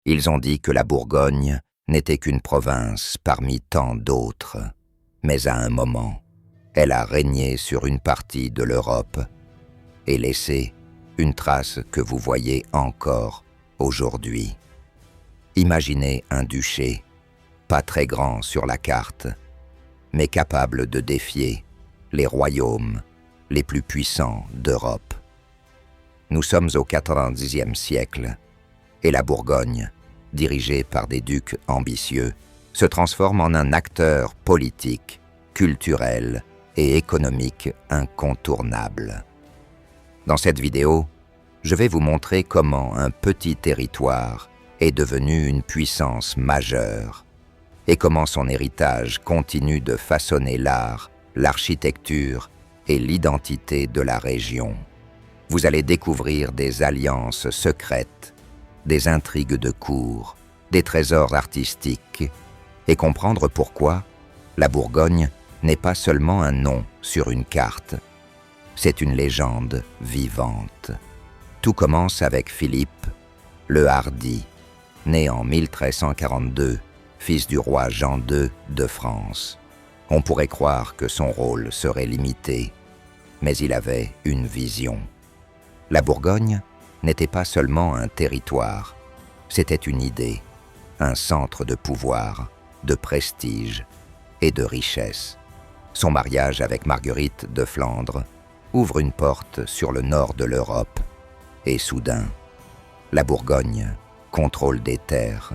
Ils ont dit que la Bourgogne n'était qu'une province parmi tant d'autres, mais à un moment, elle a régné sur une partie de l'Europe et laissé une trace que vous voyez encore aujourd'hui. Imaginez un duché, pas très grand sur la carte, mais capable de défier les royaumes les plus puissants d'Europe. Nous sommes au 90e siècle, et la Bourgogne, dirigée par des ducs ambitieux, se transforme en un acteur politique, culturel et économique incontournable. Dans cette vidéo, je vais vous montrer comment un petit territoire est devenu une puissance majeure et comment son héritage continue de façonner l'art, l'architecture et l'identité de la région. Vous allez découvrir des alliances secrètes, des intrigues de cour, des trésors artistiques et comprendre pourquoi la Bourgogne n'est pas seulement un nom sur une carte, c'est une légende vivante. Tout commence avec Philippe le Hardi, né en 1342, fils du roi Jean II de France. On pourrait croire que son rôle serait limité, mais il avait une vision. La Bourgogne n'était pas seulement un territoire, c'était une idée, un centre de pouvoir, de prestige et de richesse. Son mariage avec Marguerite de Flandre ouvre une porte sur le nord de l'Europe, et soudain, la Bourgogne contrôle des terres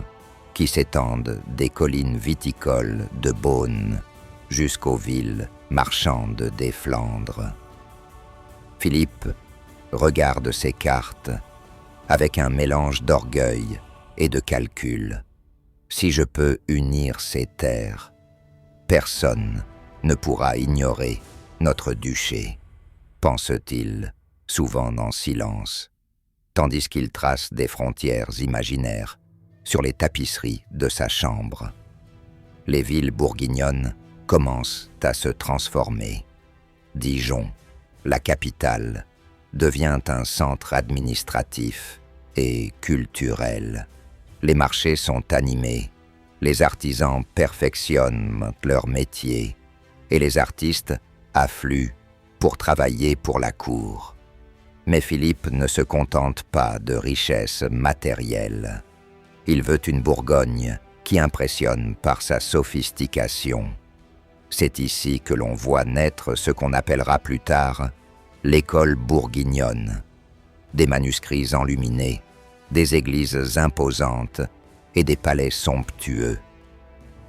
qui s'étendent des collines viticoles de Beaune jusqu'aux villes marchandes des Flandres. Philippe regarde ses cartes avec un mélange d'orgueil et de calcul. Si je peux unir ces terres, personne ne pourra ignorer notre duché, pense-t-il, souvent en silence, tandis qu'il trace des frontières imaginaires sur les tapisseries de sa chambre. Les villes bourguignonnes commencent à se transformer. Dijon, la capitale, devient un centre administratif et culturel. Les marchés sont animés, les artisans perfectionnent leur métier et les artistes affluent pour travailler pour la cour. Mais Philippe ne se contente pas de richesses matérielles. Il veut une Bourgogne qui impressionne par sa sophistication. C'est ici que l'on voit naître ce qu'on appellera plus tard l'école bourguignonne. Des manuscrits enluminés, des églises imposantes et des palais somptueux.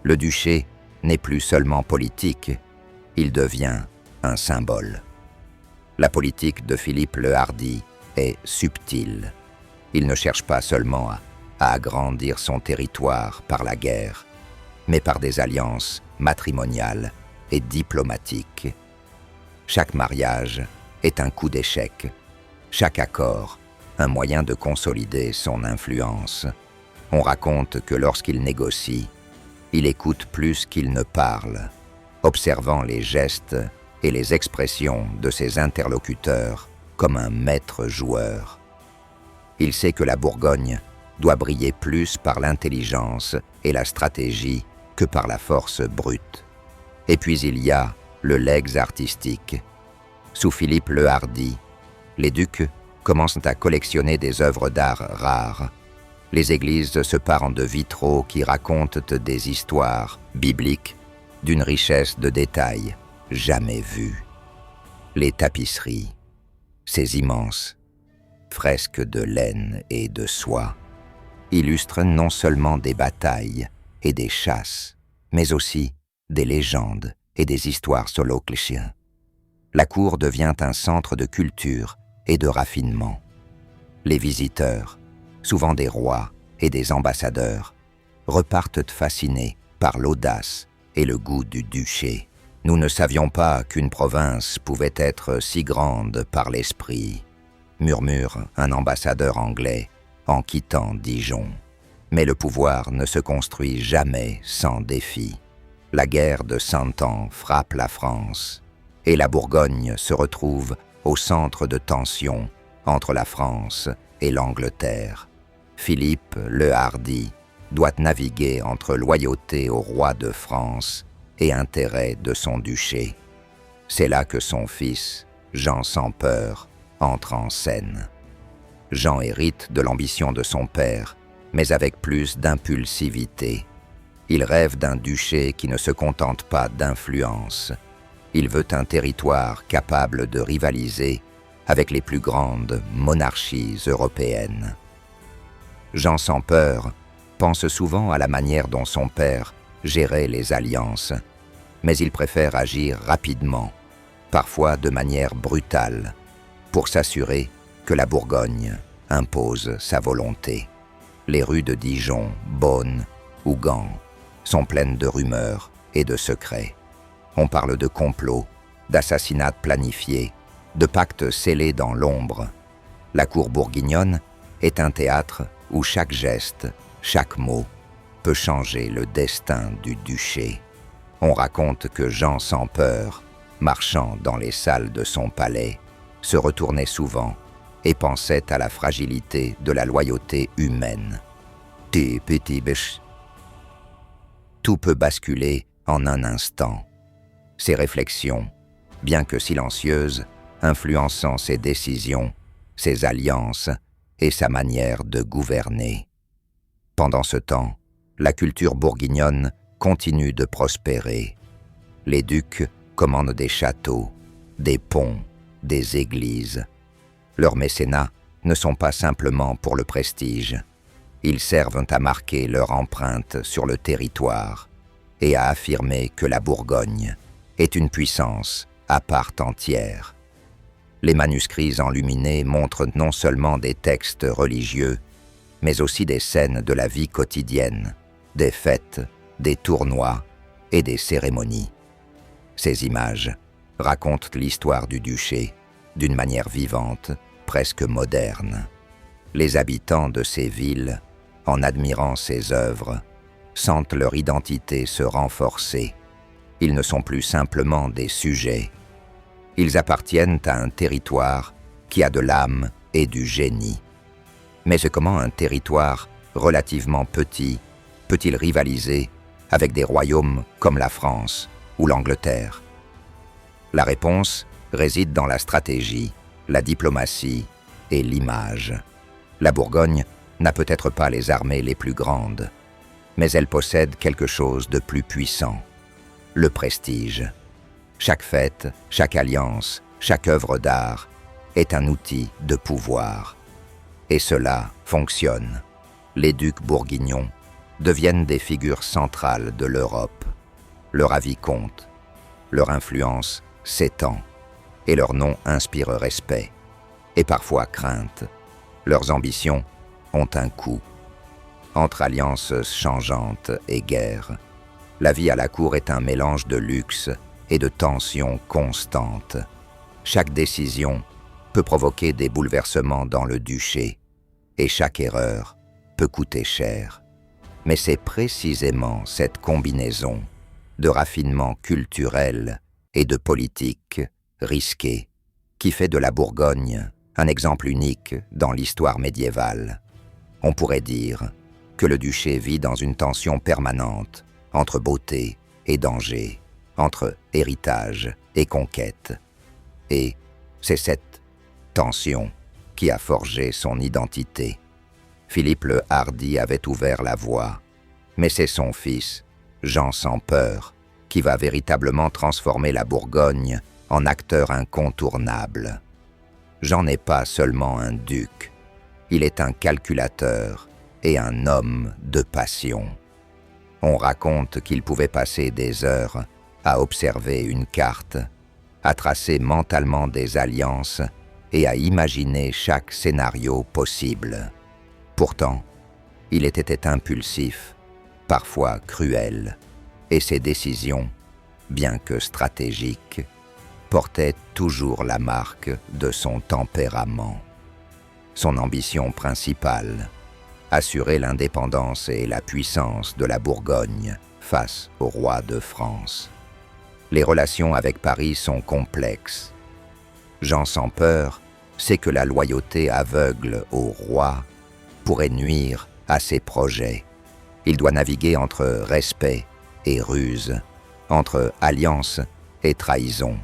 Le duché n'est plus seulement politique, il devient un symbole. La politique de Philippe le Hardi est subtile. Il ne cherche pas seulement à agrandir son territoire par la guerre, mais par des alliances matrimoniales et diplomatiques. Chaque mariage est un coup d'échec, chaque accord un moyen de consolider son influence. On raconte que lorsqu'il négocie, il écoute plus qu'il ne parle, observant les gestes et les expressions de ses interlocuteurs comme un maître joueur. Il sait que la Bourgogne doit briller plus par l'intelligence et la stratégie que par la force brute. Et puis il y a le legs artistique. Sous Philippe le Hardi, les ducs commencent à collectionner des œuvres d'art rares. Les églises se parent de vitraux qui racontent des histoires bibliques d'une richesse de détails jamais vue. Les tapisseries, ces immenses fresques de laine et de soie, illustrent non seulement des batailles et des chasses, mais aussi des légendes et des histoires soloclisches. La cour devient un centre de culture et de raffinement. Les visiteurs, souvent des rois et des ambassadeurs, repartent fascinés par l'audace et le goût du duché. Nous ne savions pas qu'une province pouvait être si grande par l'esprit, murmure un ambassadeur anglais en quittant Dijon. Mais le pouvoir ne se construit jamais sans défi. La guerre de 100 ans frappe la France, et la Bourgogne se retrouve au centre de tensions entre la France et l'Angleterre. Philippe le Hardi doit naviguer entre loyauté au roi de France et intérêt de son duché. C'est là que son fils, Jean sans peur, entre en scène. Jean hérite de l'ambition de son père, mais avec plus d'impulsivité. Il rêve d'un duché qui ne se contente pas d'influence. Il veut un territoire capable de rivaliser avec les plus grandes monarchies européennes. Jean sans peur pense souvent à la manière dont son père gérait les alliances, mais il préfère agir rapidement, parfois de manière brutale, pour s'assurer que la Bourgogne impose sa volonté. Les rues de Dijon, Beaune ou Gand sont pleines de rumeurs et de secrets. On parle de complots, d'assassinats planifiés, de pactes scellés dans l'ombre. La cour bourguignonne est un théâtre où chaque geste, chaque mot peut changer le destin du duché. On raconte que Jean sans peur, marchant dans les salles de son palais, se retournait souvent et pensait à la fragilité de la loyauté humaine. Tes petits bêches. Tout peut basculer en un instant. Ses réflexions, bien que silencieuses, influençant ses décisions, ses alliances et sa manière de gouverner. Pendant ce temps, la culture bourguignonne continue de prospérer. Les ducs commandent des châteaux, des ponts, des églises. Leurs mécénats ne sont pas simplement pour le prestige. Ils servent à marquer leur empreinte sur le territoire et à affirmer que la Bourgogne est une puissance à part entière. Les manuscrits enluminés montrent non seulement des textes religieux, mais aussi des scènes de la vie quotidienne, des fêtes, des tournois et des cérémonies. Ces images racontent l'histoire du duché d'une manière vivante, presque moderne. Les habitants de ces villes, en admirant ces œuvres, sentent leur identité se renforcer. Ils ne sont plus simplement des sujets. Ils appartiennent à un territoire qui a de l'âme et du génie. Mais comment un territoire relativement petit peut-il rivaliser avec des royaumes comme la France ou l'Angleterre? La réponse réside dans la stratégie, la diplomatie et l'image. La Bourgogne n'a peut-être pas les armées les plus grandes, mais elle possède quelque chose de plus puissant, le prestige. Chaque fête, chaque alliance, chaque œuvre d'art est un outil de pouvoir. Et cela fonctionne. Les ducs bourguignons deviennent des figures centrales de l'Europe. Leur avis compte, leur influence s'étend, et leur nom inspire respect, et parfois crainte. Leurs ambitions ont un coût. Entre alliances changeantes et guerres, la vie à la cour est un mélange de luxe et de tensions constantes. Chaque décision peut provoquer des bouleversements dans le duché, et chaque erreur peut coûter cher. Mais c'est précisément cette combinaison de raffinement culturel et de politique risquée qui fait de la Bourgogne un exemple unique dans l'histoire médiévale. On pourrait dire que le duché vit dans une tension permanente entre beauté et danger, entre héritage et conquête. Et c'est cette tension qui a forgé son identité. Philippe le Hardi avait ouvert la voie, mais c'est son fils, Jean sans peur, qui va véritablement transformer la Bourgogne en acteur incontournable. Jean n'est pas seulement un duc, il est un calculateur et un homme de passion. On raconte qu'il pouvait passer des heures à observer une carte, à tracer mentalement des alliances et à imaginer chaque scénario possible. Pourtant, il était impulsif, parfois cruel, et ses décisions, bien que stratégiques, portaient toujours la marque de son tempérament. Son ambition principale, assurer l'indépendance et la puissance de la Bourgogne face au roi de France. Les relations avec Paris sont complexes. Jean sans peur sait que la loyauté aveugle au roi pourrait nuire à ses projets. Il doit naviguer entre respect et ruse, entre alliance et trahison.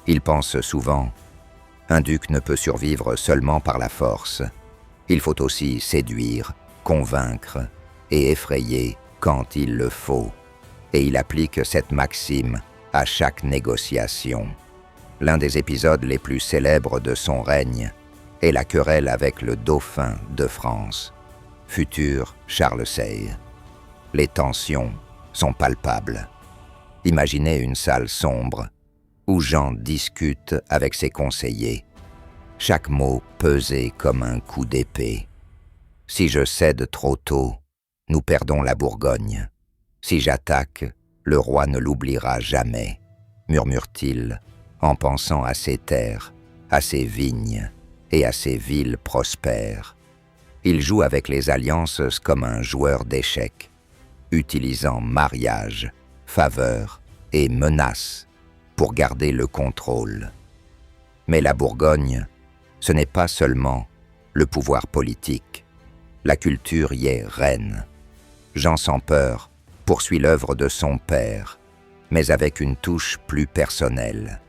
Il pense souvent « Un duc ne peut survivre seulement par la force. Il faut aussi séduire, convaincre et effrayer quand il le faut. » Et il applique cette maxime à chaque négociation. L'un des épisodes les plus célèbres de son règne est la querelle avec le dauphin de France, futur Charles VI. Les tensions sont palpables. Imaginez une salle sombre où Jean discute avec ses conseillers. Chaque mot pesé comme un coup d'épée. « Si je cède trop tôt, nous perdons la Bourgogne. Si j'attaque, le roi ne l'oubliera jamais, » murmure-t-il en pensant à ses terres, à ses vignes et à ses villes prospères. Il joue avec les alliances comme un joueur d'échecs, utilisant mariage, faveur et menace pour garder le contrôle. Mais la Bourgogne, ce n'est pas seulement le pouvoir politique. La culture y est reine. Jean sans peur poursuit l'œuvre de son père, mais avec une touche plus personnelle.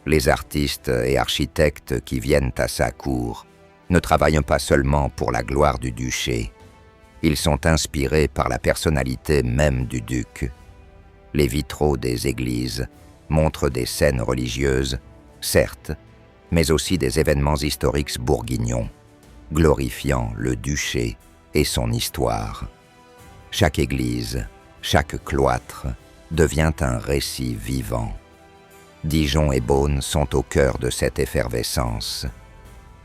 Les artistes et architectes qui viennent à sa cour ne travaillent pas seulement pour la gloire du duché. Ils sont inspirés par la personnalité même du duc. Les vitraux des églises montrent des scènes religieuses, certes, mais aussi des événements historiques bourguignons, glorifiant le duché et son histoire. Chaque église, chaque cloître devient un récit vivant. Dijon et Beaune sont au cœur de cette effervescence.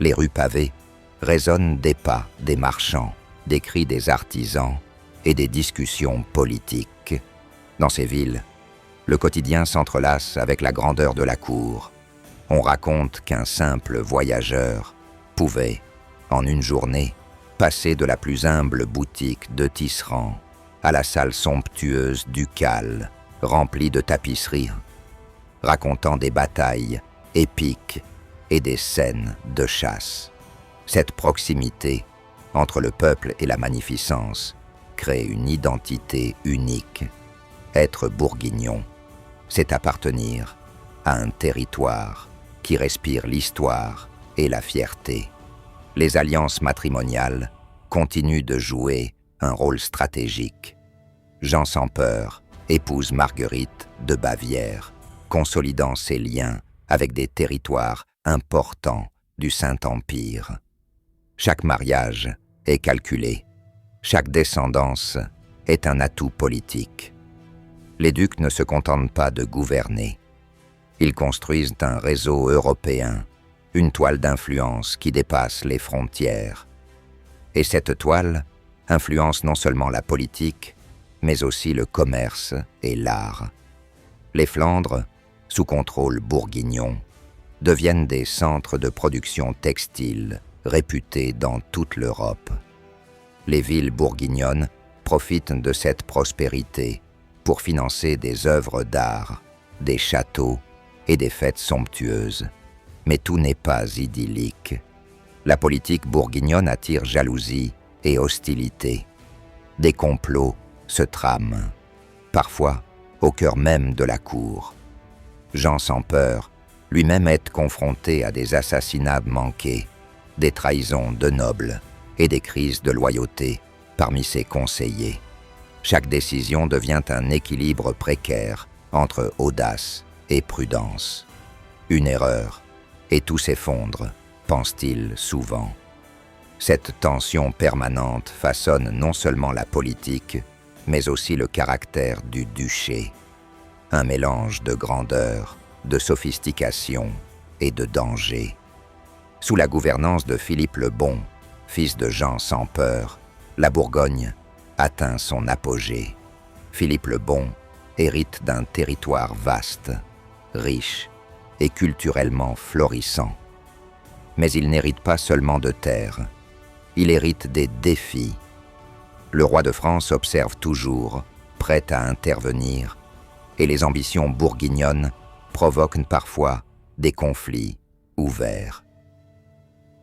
Les rues pavées résonnent des pas des marchands, des cris des artisans et des discussions politiques. Dans ces villes, le quotidien s'entrelace avec la grandeur de la cour. On raconte qu'un simple voyageur pouvait, en une journée, passer de la plus humble boutique de tisserand à la salle somptueuse ducale, remplie de tapisseries, racontant des batailles épiques et des scènes de chasse. Cette proximité entre le peuple et la magnificence crée une identité unique. Être bourguignon, c'est appartenir à un territoire qui respire l'histoire et la fierté. Les alliances matrimoniales continuent de jouer un rôle stratégique. Jean sans peur épouse Marguerite de Bavière, consolidant ses liens avec des territoires importants du Saint-Empire. Chaque mariage est calculé, chaque descendance est un atout politique. Les ducs ne se contentent pas de gouverner. Ils construisent un réseau européen, une toile d'influence qui dépasse les frontières. Et cette toile influence non seulement la politique, mais aussi le commerce et l'art. Les Flandres, sous contrôle bourguignon, deviennent des centres de production textile réputés dans toute l'Europe. Les villes bourguignonnes profitent de cette prospérité pour financer des œuvres d'art, des châteaux et des fêtes somptueuses. Mais tout n'est pas idyllique. La politique bourguignonne attire jalousie et hostilité. Des complots se trament, parfois au cœur même de la cour. Jean sans peur, lui-même est confronté à des assassinats manqués, des trahisons de nobles et des crises de loyauté parmi ses conseillers. Chaque décision devient un équilibre précaire entre audace et prudence. Une erreur, et tout s'effondre, pense-t-il souvent. Cette tension permanente façonne non seulement la politique, mais aussi le caractère du duché. Un mélange de grandeur, de sophistication et de danger. Sous la gouvernance de Philippe le Bon, fils de Jean sans peur, la Bourgogne atteint son apogée. Philippe le Bon hérite d'un territoire vaste, riche et culturellement florissant. Mais il n'hérite pas seulement de terre, il hérite des défis. Le roi de France observe toujours, prêt à intervenir, et les ambitions bourguignonnes provoquent parfois des conflits ouverts.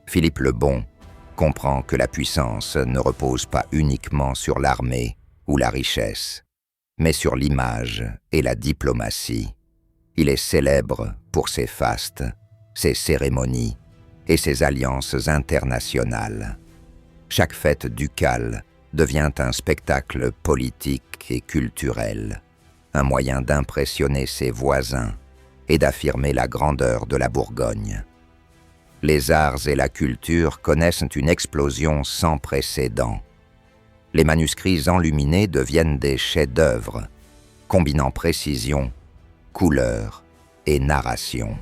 Philippe le Bon comprend que la puissance ne repose pas uniquement sur l'armée ou la richesse, mais sur l'image et la diplomatie. Il est célèbre pour ses fastes, ses cérémonies et ses alliances internationales. Chaque fête ducale devient un spectacle politique et culturel, un moyen d'impressionner ses voisins et d'affirmer la grandeur de la Bourgogne. Les arts et la culture connaissent une explosion sans précédent. Les manuscrits enluminés deviennent des chefs-d'œuvre, combinant précision, couleur et narration.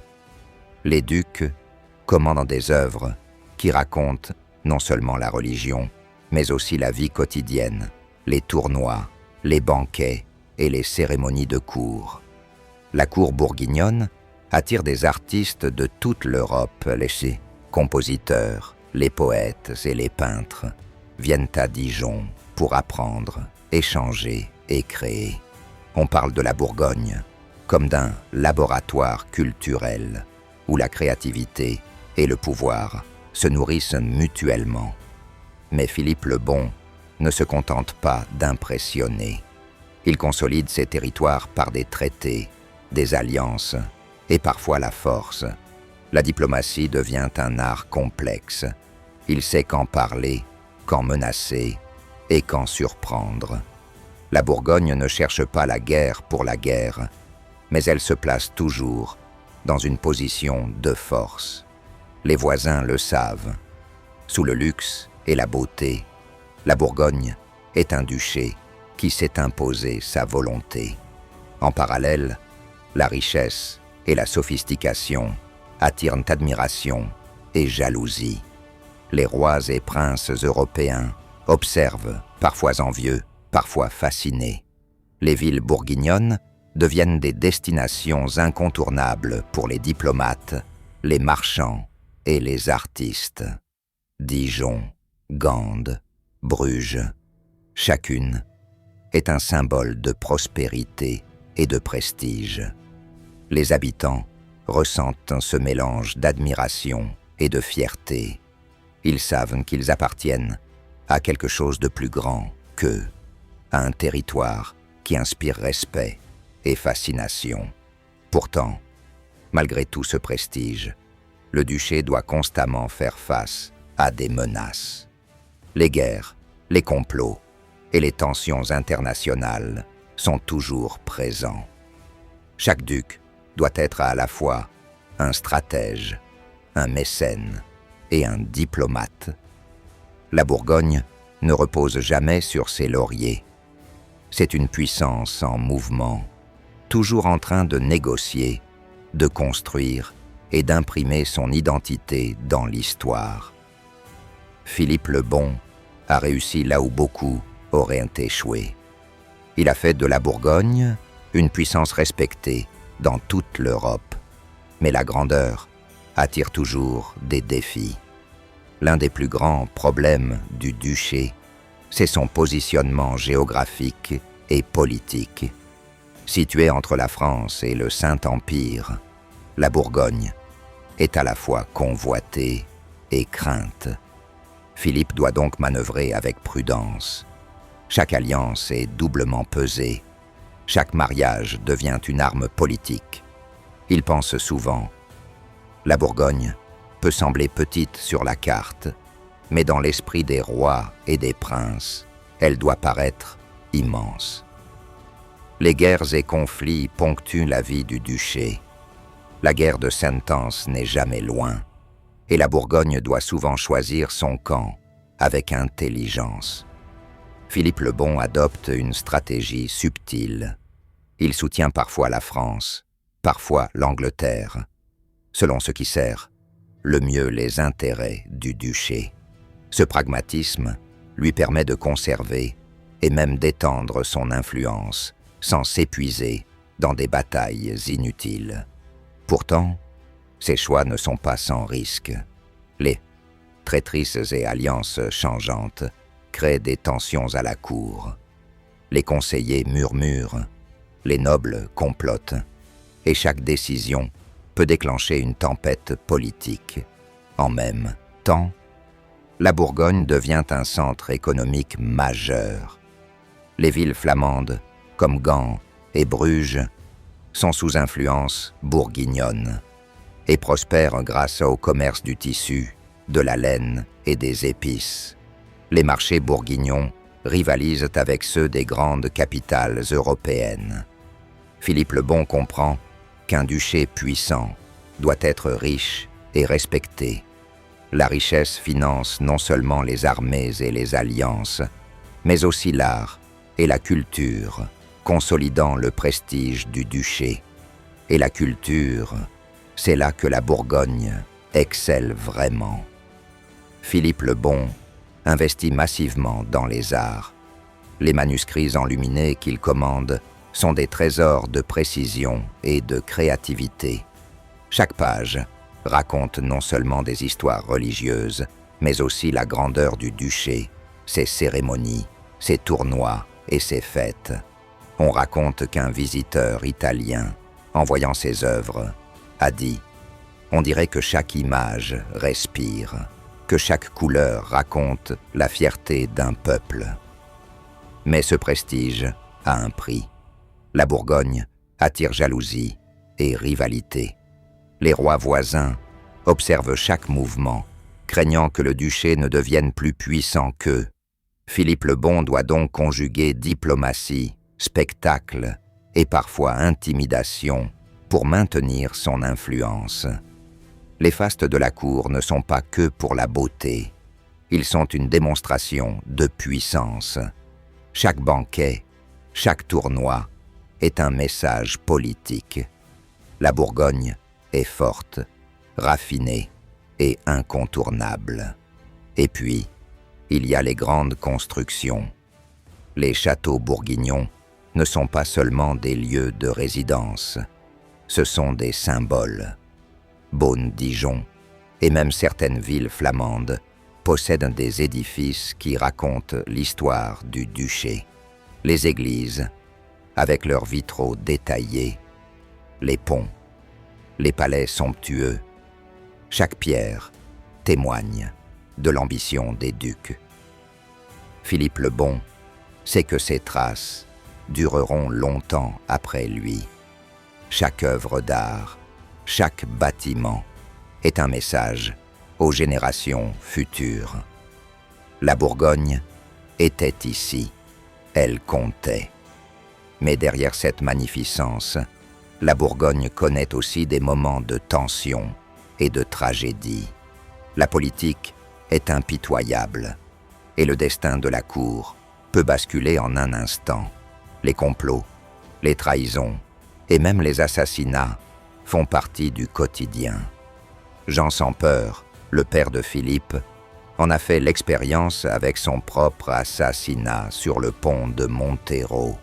Les ducs commandent des œuvres qui racontent non seulement la religion, mais aussi la vie quotidienne, les tournois, les banquets et les cérémonies de cour. La cour bourguignonne attire des artistes de toute l'Europe. Les compositeurs, les poètes et les peintres viennent à Dijon pour apprendre, échanger et créer. On parle de la Bourgogne comme d'un laboratoire culturel où la créativité et le pouvoir se nourrissent mutuellement. Mais Philippe le Bon ne se contente pas d'impressionner. Il consolide ses territoires par des traités, des alliances et parfois la force. La diplomatie devient un art complexe. Il sait quand parler, quand menacer et quand surprendre. La Bourgogne ne cherche pas la guerre pour la guerre, mais elle se place toujours dans une position de force. Les voisins le savent. Sous le luxe et la beauté, la Bourgogne est un duché qui s'est imposé sa volonté. En parallèle, la richesse et la sophistication attirent admiration et jalousie. Les rois et princes européens observent, parfois envieux, parfois fascinés. Les villes bourguignonnes deviennent des destinations incontournables pour les diplomates, les marchands et les artistes. Dijon, Gand, Bruges, chacune est un symbole de prospérité et de prestige. Les habitants ressentent ce mélange d'admiration et de fierté. Ils savent qu'ils appartiennent à quelque chose de plus grand qu'eux, à un territoire qui inspire respect et fascination. Pourtant, malgré tout ce prestige, le duché doit constamment faire face à des menaces. Les guerres, les complots et les tensions internationales sont toujours présents. Chaque duc doit être à la fois un stratège, un mécène et un diplomate. La Bourgogne ne repose jamais sur ses lauriers. C'est une puissance en mouvement, toujours en train de négocier, de construire et d'imprimer son identité dans l'histoire. Philippe le Bon a réussi là où beaucoup auraient échoué. Il a fait de la Bourgogne une puissance respectée dans toute l'Europe. Mais la grandeur attire toujours des défis. L'un des plus grands problèmes du duché, c'est son positionnement géographique et politique. Située entre la France et le Saint-Empire, la Bourgogne est à la fois convoitée et crainte. Philippe doit donc manœuvrer avec prudence. Chaque alliance est doublement pesée. Chaque mariage devient une arme politique. Il pense souvent. La Bourgogne peut sembler petite sur la carte, mais dans l'esprit des rois et des princes, elle doit paraître immense. Les guerres et conflits ponctuent la vie du duché. La guerre de Sentence n'est jamais loin, et la Bourgogne doit souvent choisir son camp avec intelligence. Philippe le Bon adopte une stratégie subtile. Il soutient parfois la France, parfois l'Angleterre, selon ce qui sert le mieux les intérêts du duché. Ce pragmatisme lui permet de conserver et même d'étendre son influence sans s'épuiser dans des batailles inutiles. Pourtant, ces choix ne sont pas sans risque. Les traîtrises et alliances changeantes créent des tensions à la cour. Les conseillers murmurent, les nobles complotent, et chaque décision peut déclencher une tempête politique. En même temps, la Bourgogne devient un centre économique majeur. Les villes flamandes, comme Gand et Bruges, sont sous influence bourguignonne et prospèrent grâce au commerce du tissu, de la laine et des épices. Les marchés bourguignons rivalisent avec ceux des grandes capitales européennes. Philippe le Bon comprend qu'un duché puissant doit être riche et respecté. La richesse finance non seulement les armées et les alliances, mais aussi l'art et la culture, consolidant le prestige du duché. Et la culture, c'est là que la Bourgogne excelle vraiment. Philippe le Bon investit massivement dans les arts. Les manuscrits enluminés qu'il commande sont des trésors de précision et de créativité. Chaque page raconte non seulement des histoires religieuses, mais aussi la grandeur du duché, ses cérémonies, ses tournois et ses fêtes. On raconte qu'un visiteur italien, en voyant ces œuvres, a dit « On dirait que chaque image respire, que chaque couleur raconte la fierté d'un peuple. » Mais ce prestige a un prix. La Bourgogne attire jalousie et rivalité. Les rois voisins observent chaque mouvement, craignant que le duché ne devienne plus puissant qu'eux. Philippe le Bon doit donc conjuguer diplomatie, spectacle et parfois intimidation pour maintenir son influence. Les fastes de la cour ne sont pas que pour la beauté. Ils sont une démonstration de puissance. Chaque banquet, chaque tournoi est un message politique. La Bourgogne est forte, raffinée et incontournable. Et puis, il y a les grandes constructions. Les châteaux bourguignons ne sont pas seulement des lieux de résidence, ce sont des symboles. Beaune-Dijon et même certaines villes flamandes possèdent des édifices qui racontent l'histoire du duché. Les églises, avec leurs vitraux détaillés, les ponts, les palais somptueux, chaque pierre témoigne de l'ambition des ducs. Philippe le Bon sait que ces traces dureront longtemps après lui. Chaque œuvre d'art, chaque bâtiment est un message aux générations futures. La Bourgogne était ici, elle comptait. Mais derrière cette magnificence, la Bourgogne connaît aussi des moments de tension et de tragédie. La politique est impitoyable et le destin de la cour peut basculer en un instant. Les complots, les trahisons et même les assassinats font partie du quotidien. Jean sans peur, le père de Philippe, en a fait l'expérience avec son propre assassinat sur le pont de Montero.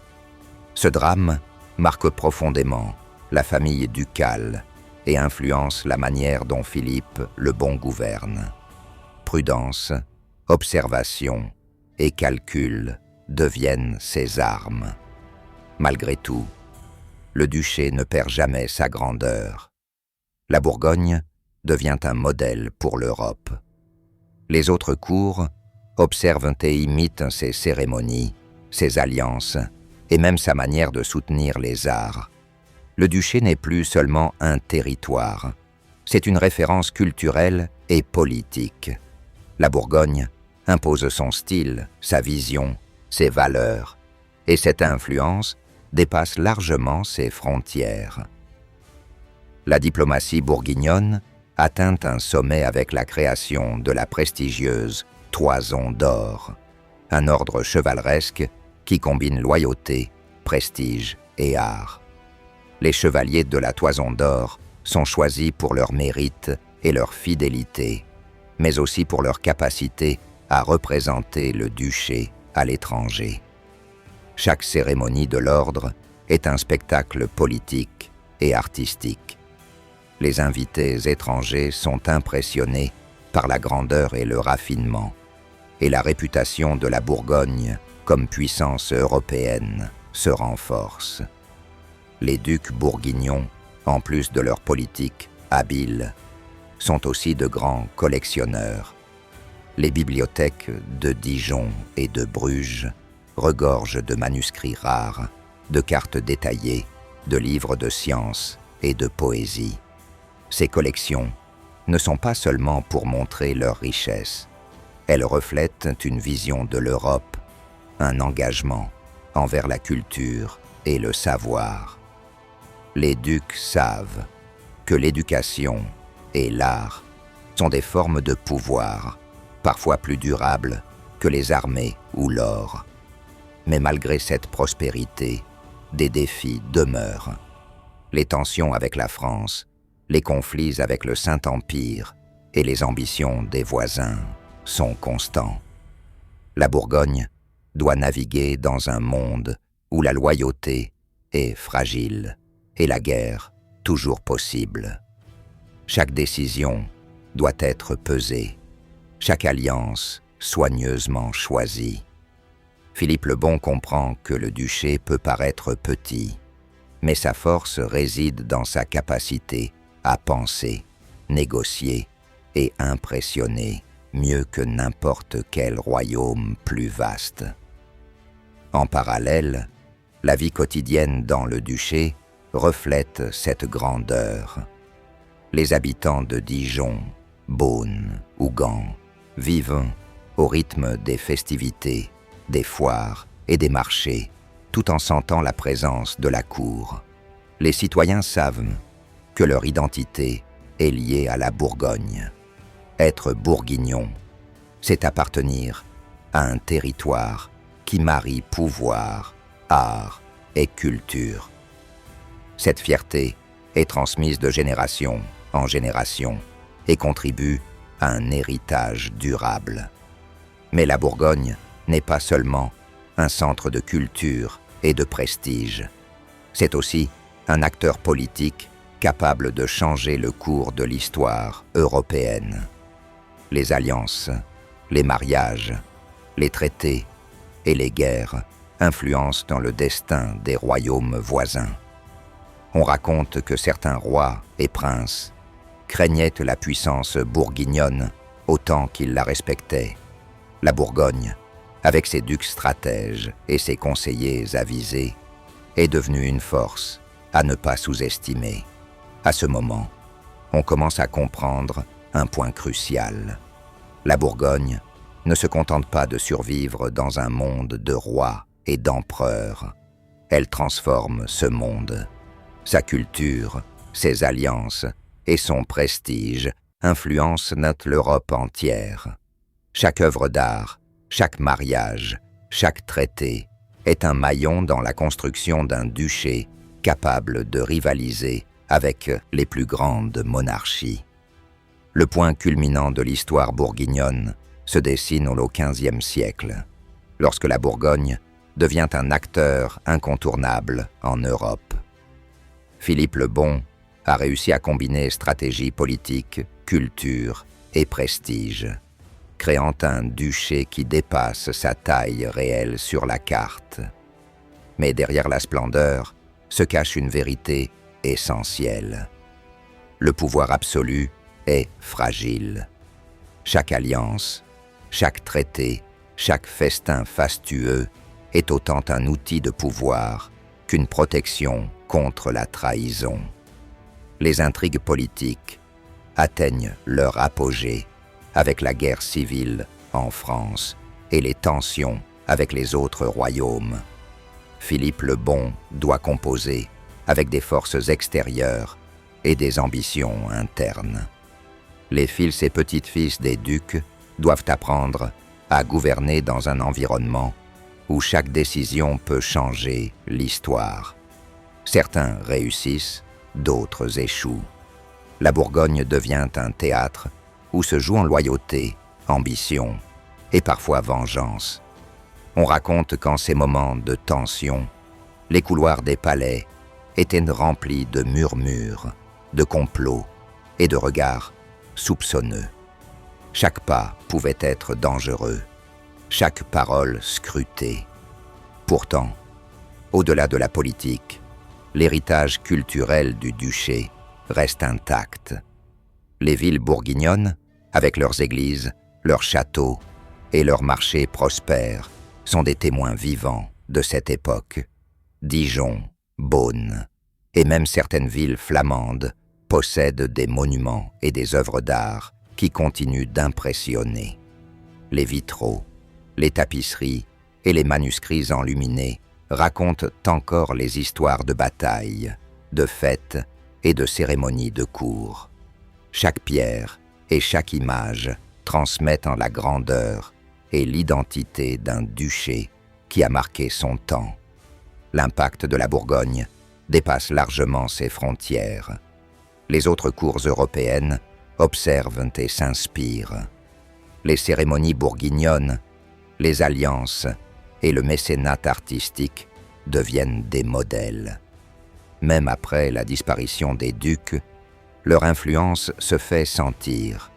Ce drame marque profondément la famille ducale et influence la manière dont Philippe le Bon gouverne. Prudence, observation et calcul deviennent ses armes. Malgré tout, le duché ne perd jamais sa grandeur. La Bourgogne devient un modèle pour l'Europe. Les autres cours observent et imitent ses cérémonies, ses alliances et même sa manière de soutenir les arts. Le duché n'est plus seulement un territoire, c'est une référence culturelle et politique. La Bourgogne impose son style, sa vision, ses valeurs, et cette influence dépasse largement ses frontières. La diplomatie bourguignonne atteint un sommet avec la création de la prestigieuse Toison d'Or, un ordre chevaleresque qui combine loyauté, prestige et art. Les chevaliers de la Toison d'Or sont choisis pour leur mérite et leur fidélité, mais aussi pour leur capacité à représenter le duché à l'étranger. Chaque cérémonie de l'ordre est un spectacle politique et artistique. Les invités étrangers sont impressionnés par la grandeur et le raffinement, et la réputation de la Bourgogne comme puissance européenne se renforce. Les ducs bourguignons, en plus de leur politique habile, sont aussi de grands collectionneurs. Les bibliothèques de Dijon et de Bruges regorgent de manuscrits rares, de cartes détaillées, de livres de sciences et de poésie. Ces collections ne sont pas seulement pour montrer leur richesse. Elles reflètent une vision de l'Europe, un engagement envers la culture et le savoir. Les ducs savent que l'éducation et l'art sont des formes de pouvoir, parfois plus durables que les armées ou l'or. Mais malgré cette prospérité, des défis demeurent. Les tensions avec la France, les conflits avec le Saint-Empire et les ambitions des voisins sont constants. La Bourgogne doit naviguer dans un monde où la loyauté est fragile et la guerre toujours possible. Chaque décision doit être pesée, chaque alliance soigneusement choisie. Philippe le Bon comprend que le duché peut paraître petit, mais sa force réside dans sa capacité à penser, négocier et impressionner mieux que n'importe quel royaume plus vaste. En parallèle, la vie quotidienne dans le duché reflète cette grandeur. Les habitants de Dijon, Beaune ou Gand vivent au rythme des festivités, des foires et des marchés, tout en sentant la présence de la cour. Les citoyens savent que leur identité est liée à la Bourgogne. Être bourguignon, c'est appartenir à un territoire qui marie pouvoir, art et culture. Cette fierté est transmise de génération en génération et contribue à un héritage durable. Mais la Bourgogne n'est pas seulement un centre de culture et de prestige. C'est aussi un acteur politique capable de changer le cours de l'histoire européenne. Les alliances, les mariages, les traités et les guerres influencent dans le destin des royaumes voisins. On raconte que certains rois et princes craignaient la puissance bourguignonne autant qu'ils la respectaient. La Bourgogne, avec ses ducs stratèges et ses conseillers avisés, est devenue une force à ne pas sous-estimer. À ce moment, on commence à comprendre un point crucial. La Bourgogne ne se contente pas de survivre dans un monde de rois et d'empereurs. Elle transforme ce monde. Sa culture, ses alliances et son prestige influencent l'Europe entière. Chaque œuvre d'art, chaque mariage, chaque traité est un maillon dans la construction d'un duché capable de rivaliser avec les plus grandes monarchies. Le point culminant de l'histoire bourguignonne se dessine au XVe siècle, lorsque la Bourgogne devient un acteur incontournable en Europe. Philippe le Bon a réussi à combiner stratégie politique, culture et prestige, créant un duché qui dépasse sa taille réelle sur la carte. Mais derrière la splendeur se cache une vérité essentielle. Le pouvoir absolu est fragile. Chaque alliance, chaque traité, chaque festin fastueux est autant un outil de pouvoir qu'une protection contre la trahison. Les intrigues politiques atteignent leur apogée avec la guerre civile en France et les tensions avec les autres royaumes. Philippe le Bon doit composer avec des forces extérieures et des ambitions internes. Les fils et petits-fils des ducs doivent apprendre à gouverner dans un environnement où chaque décision peut changer l'histoire. Certains réussissent, d'autres échouent. La Bourgogne devient un théâtre où se jouent en loyauté, ambition et parfois vengeance. On raconte qu'en ces moments de tension, les couloirs des palais étaient remplis de murmures, de complots et de regards soupçonneux. Chaque pas pouvait être dangereux, chaque parole scrutée. Pourtant, au-delà de la politique, l'héritage culturel du duché reste intact. Les villes bourguignonnes, avec leurs églises, leurs châteaux et leurs marchés prospères sont des témoins vivants de cette époque. Dijon, Beaune et même certaines villes flamandes possèdent des monuments et des œuvres d'art qui continuent d'impressionner. Les vitraux, les tapisseries et les manuscrits enluminés racontent encore les histoires de batailles, de fêtes et de cérémonies de cour. Chaque pierre et chaque image transmettent en la grandeur et l'identité d'un duché qui a marqué son temps. L'impact de la Bourgogne dépasse largement ses frontières. Les autres cours européennes observent et s'inspirent. Les cérémonies bourguignonnes, les alliances et le mécénat artistique deviennent des modèles. Même après la disparition des ducs, leur influence se fait sentir.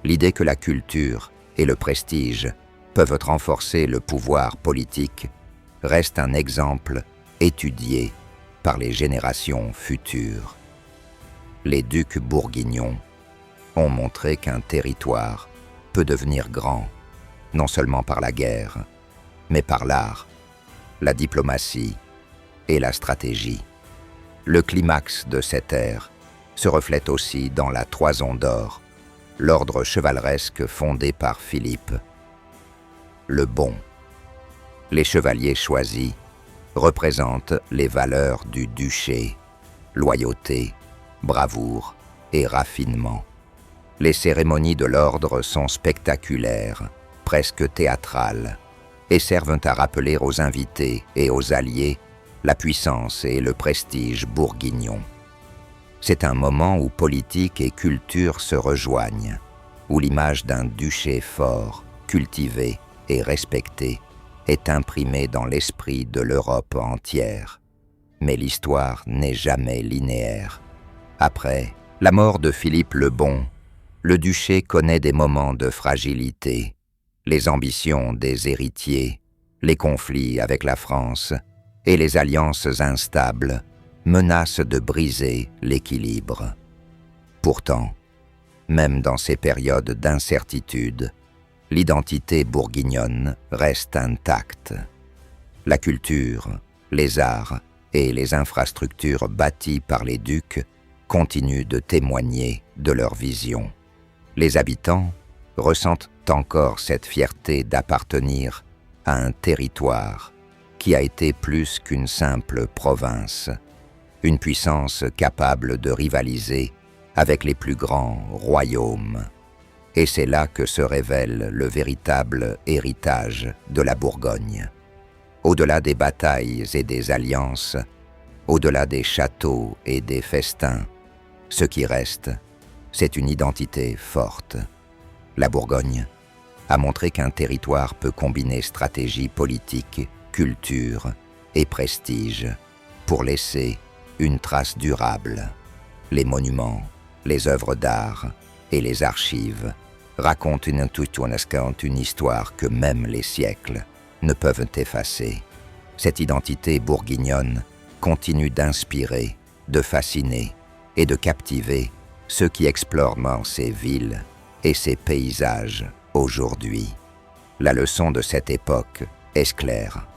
L'idée que la culture et le prestige peuvent renforcer le pouvoir politique reste un exemple étudié par les générations futures. Les ducs bourguignons ont montré qu'un territoire peut devenir grand, non seulement par la guerre, mais par l'art, la diplomatie et la stratégie. Le climax de cette ère se reflète aussi dans la Toison d'Or, l'ordre chevaleresque fondé par Philippe. Le bon. Les chevaliers choisis représentent les valeurs du duché, loyauté, bravoure et raffinement. Les cérémonies de l'ordre sont spectaculaires, presque théâtrales, et servent à rappeler aux invités et aux alliés la puissance et le prestige bourguignon. C'est un moment où politique et culture se rejoignent, où l'image d'un duché fort, cultivé et respecté est imprimée dans l'esprit de l'Europe entière. Mais l'histoire n'est jamais linéaire. Après la mort de Philippe le Bon, le duché connaît des moments de fragilité, les ambitions des héritiers, les conflits avec la France et les alliances instables menacent de briser l'équilibre. Pourtant, même dans ces périodes d'incertitude, l'identité bourguignonne reste intacte. La culture, les arts et les infrastructures bâties par les ducs continuent de témoigner de leur vision. Les habitants ressentent encore cette fierté d'appartenir à un territoire qui a été plus qu'une simple province, une puissance capable de rivaliser avec les plus grands royaumes. Et c'est là que se révèle le véritable héritage de la Bourgogne. Au-delà des batailles et des alliances, au-delà des châteaux et des festins, ce qui reste, c'est une identité forte. La Bourgogne a montré qu'un territoire peut combiner stratégie politique, culture et prestige pour laisser une trace durable. Les monuments, les œuvres d'art et les archives racontent une histoire que même les siècles ne peuvent effacer. Cette identité bourguignonne continue d'inspirer, de fasciner et de captiver ceux qui explorent ces villes et ces paysages aujourd'hui. La leçon de cette époque est claire.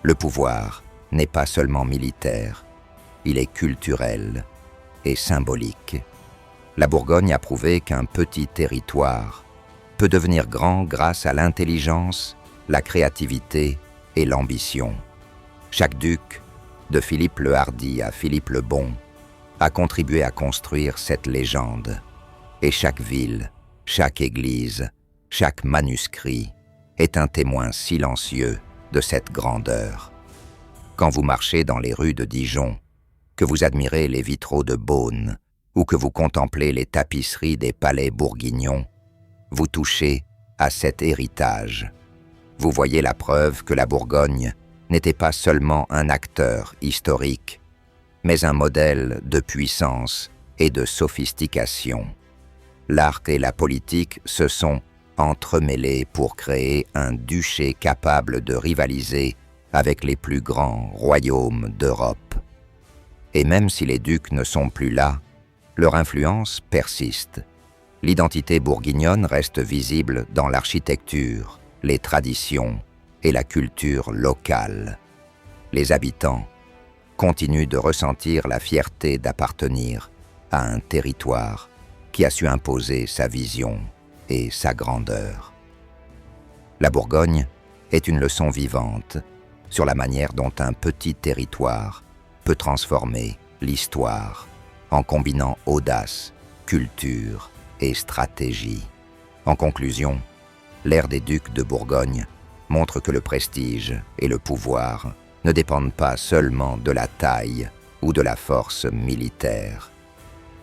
Le pouvoir n'est pas seulement militaire, il est culturel et symbolique. La Bourgogne a prouvé qu'un petit territoire peut devenir grand grâce à l'intelligence, la créativité et l'ambition. Chaque duc, de Philippe le Hardi à Philippe le Bon, a contribué à construire cette légende. Et chaque ville, chaque église, chaque manuscrit est un témoin silencieux de cette grandeur. Quand vous marchez dans les rues de Dijon, que vous admirez les vitraux de Beaune ou que vous contemplez les tapisseries des palais bourguignons, vous touchez à cet héritage. Vous voyez la preuve que la Bourgogne n'était pas seulement un acteur historique, mais un modèle de puissance et de sophistication. L'art et la politique se sont entremêlés pour créer un duché capable de rivaliser avec les plus grands royaumes d'Europe. Et même si les ducs ne sont plus là, leur influence persiste. L'identité bourguignonne reste visible dans l'architecture, les traditions et la culture locale. Les habitants continuent de ressentir la fierté d'appartenir à un territoire qui a su imposer sa vision et sa grandeur. La Bourgogne est une leçon vivante sur la manière dont un petit territoire peut transformer l'histoire en combinant audace, culture et stratégie. En conclusion, l'ère des ducs de Bourgogne montre que le prestige et le pouvoir ne dépendent pas seulement de la taille ou de la force militaire.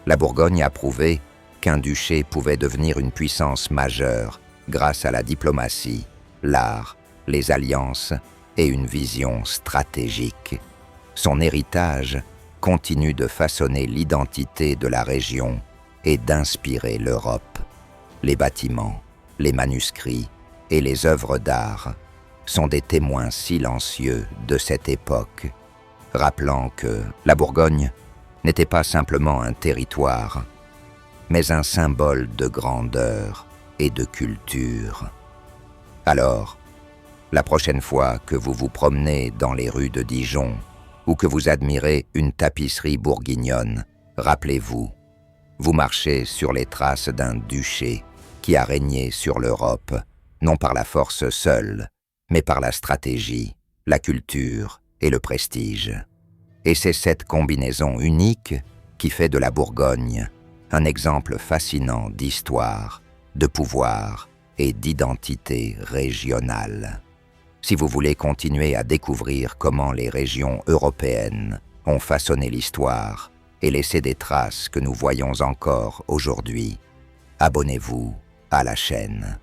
La Bourgogne a prouvé qu'un duché pouvait devenir une puissance majeure grâce à la diplomatie, l'art, les alliances et une vision stratégique. Son héritage continue de façonner l'identité de la région et d'inspirer l'Europe. Les bâtiments, les manuscrits et les œuvres d'art sont des témoins silencieux de cette époque, rappelant que la Bourgogne n'était pas simplement un territoire, mais un symbole de grandeur et de culture. Alors, la prochaine fois que vous vous promenez dans les rues de Dijon ou que vous admirez une tapisserie bourguignonne, rappelez-vous, vous marchez sur les traces d'un duché qui a régné sur l'Europe, non par la force seule, mais par la stratégie, la culture et le prestige. Et c'est cette combinaison unique qui fait de la Bourgogne un exemple fascinant d'histoire, de pouvoir et d'identité régionale. Si vous voulez continuer à découvrir comment les régions européennes ont façonné l'histoire et laissé des traces que nous voyons encore aujourd'hui, abonnez-vous à la chaîne.